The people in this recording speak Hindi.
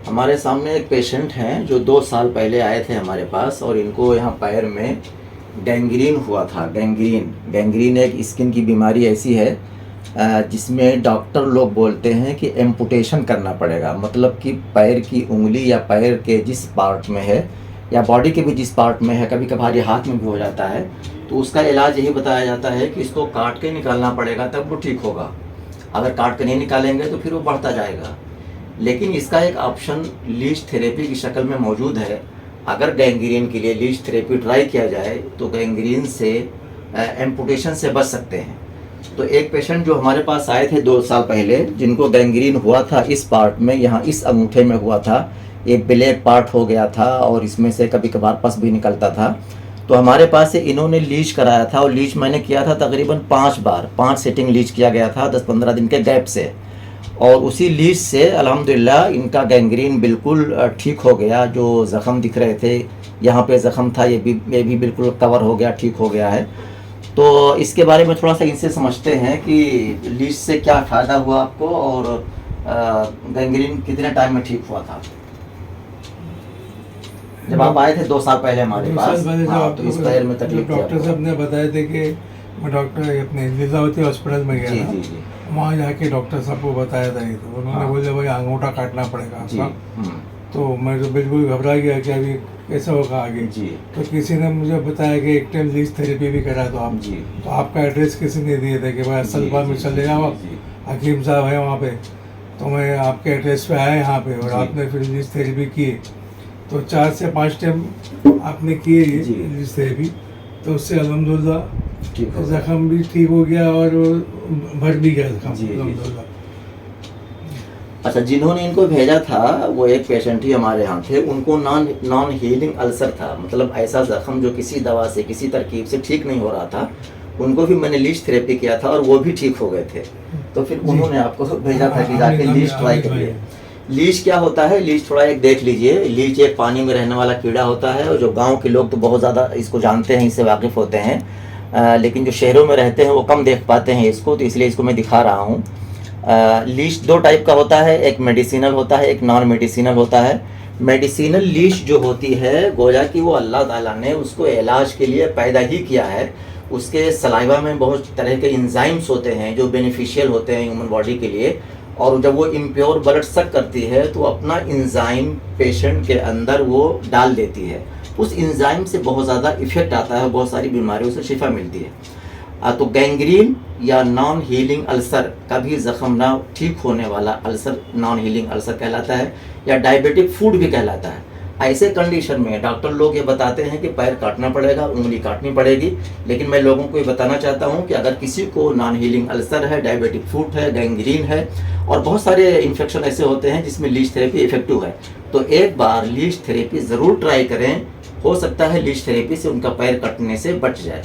हमारे सामने एक पेशेंट हैं जो 2 साल पहले आए थे हमारे पास और इनको यहाँ पैर में गैंग्रीन हुआ था। गैंग्रीन एक स्किन की बीमारी ऐसी है जिसमें डॉक्टर लोग बोलते हैं कि एम्पुटेशन करना पड़ेगा, मतलब कि पैर की उंगली या पैर के जिस पार्ट में है या बॉडी के भी जिस पार्ट में है, कभी कभार ये हाथ में भी हो जाता है, तो उसका इलाज यही बताया जाता है कि इसको काट के निकालना पड़ेगा तब वो ठीक होगा। अगर काट के नहीं निकालेंगे तो फिर वो बढ़ता जाएगा। लेकिन इसका एक ऑप्शन लीच थेरेपी की शक्ल में मौजूद है। अगर गैंग्रीन के लिए लीच थेरेपी ट्राई किया जाए तो गैंग्रीन से एम्पुटेशन से बच सकते हैं। तो एक पेशेंट जो हमारे पास आए थे 2 साल पहले, जिनको गैंग्रीन हुआ था इस पार्ट में, यहाँ इस अंगूठे में हुआ था, एक ब्लैक पार्ट हो गया था और इसमें से कभी कभार पस भी निकलता था। तो हमारे पास से इन्होंने लीच कराया था और लीच मैंने किया था तकरीबन 5 बार, 5 सेटिंग लीच किया गया था 10-15 दिन के गैप से। और उसी लीच से अल्हम्दुलिल्लाह इनका गैंग्रीन बिल्कुल ठीक हो गया। जो ज़ख़म दिख रहे थे, यहाँ पे ज़ख़म था, ये भी बिल्कुल कवर हो गया, ठीक हो गया है। तो इसके बारे में थोड़ा सा इनसे समझते हैं कि लीच से क्या फ़ायदा हुआ आपको और गैंग्रीन कितने टाइम में ठीक हुआ था। जब आप आए थे 2 साल पहले हमारे पास, हाँ, तो इस पैर में तकलीफ थी। डॉक्टर साहब ने बताया था कि मैं डॉक्टर अपने लीलावती हॉस्पिटल में गया था, वहाँ जाके डॉक्टर साहब को बताया था ये, तो उन्होंने बोला भाई अंगूठा काटना पड़ेगा आपका। तो मैं तो बिल्कुल घबरा गया कि अभी कैसा होगा आगे। तो किसी ने मुझे बताया कि एक टाइम लीच थेरेपी भी करा तो आप, तो आपका एड्रेस किसी ने दिया था कि भाई असलपा में चले जाओ, हकीम साहब है वहाँ पे। तो मैं आपके एड्रेस पे आया यहाँ पे और आपने फिर लीच थेरेपी की। तो 4 से 5 टाइम आपने किए लीच थेरेपी, तो उससे अल्हम्दुलिल्लाह जख्म भी ठीक हो गया और भर भी गया जख्म। अच्छा, जिन्होंने इनको भेजा था वो एक पेशेंट ही हमारे यहाँ थे, उनको नॉन हीलिंग अल्सर था, मतलब ऐसा जख्म जो किसी दवा से किसी तरकीब से ठीक नहीं हो रहा था। उनको भी मैंने लीच थेरेपी किया था और वो भी ठीक हो गए थे। तो फिर उन्होंने आपको भेजा था कि जाके लीच ट्राई करिए। लीच क्या होता है, लीच थोड़ा एक देख लीजिए। लीच एक पानी में रहने वाला कीड़ा होता है और जो गाँव के लोग तो बहुत ज़्यादा इसको जानते हैं, इससे वाकिफ़ होते हैं, लेकिन जो शहरों में रहते हैं वो कम देख पाते हैं इसको, तो इसलिए इसको मैं दिखा रहा हूँ। लीच 2 टाइप का होता है, एक मेडिसिनल होता है, एक नॉन मेडिसिनल होता है। मेडिसिनल लीच जो होती है, गोया कि वो अल्लाह ताला ने उसको इलाज के लिए पैदा ही किया है। उसके सलाइवा में बहुत तरह के इंजाइम्स होते हैं जो बेनिफिशियल होते हैं ह्यूमन बॉडी के लिए, और जब वो इम्प्योर ब्लड सक करती है तो अपना इंजाइम पेशेंट के अंदर वो डाल देती है। उस इंजाइम से बहुत ज़्यादा इफेक्ट आता है, बहुत सारी बीमारियों से शिफा मिलती है। तो गैंग्रीन या नॉन हीलिंग अल्सर, कभी ज़ख़म ना ठीक होने वाला अल्सर नॉन हीलिंग अल्सर कहलाता है, या डायबिटिक फूड भी कहलाता है। ऐसे कंडीशन में डॉक्टर लोग ये बताते हैं कि पैर काटना पड़ेगा, उंगली काटनी पड़ेगी। लेकिन मैं लोगों को ये बताना चाहता हूँ कि अगर किसी को नॉन हीलिंग अल्सर है, डायबिटिक फूड है, गैंग्रीन है और बहुत सारे इन्फेक्शन ऐसे होते हैं जिसमें लीच थेरेपी इफेक्टिव है, तो एक बार लीच थेरेपी ज़रूर ट्राई करें। हो सकता है लीच थेरेपी से उनका पैर कटने से बच जाए।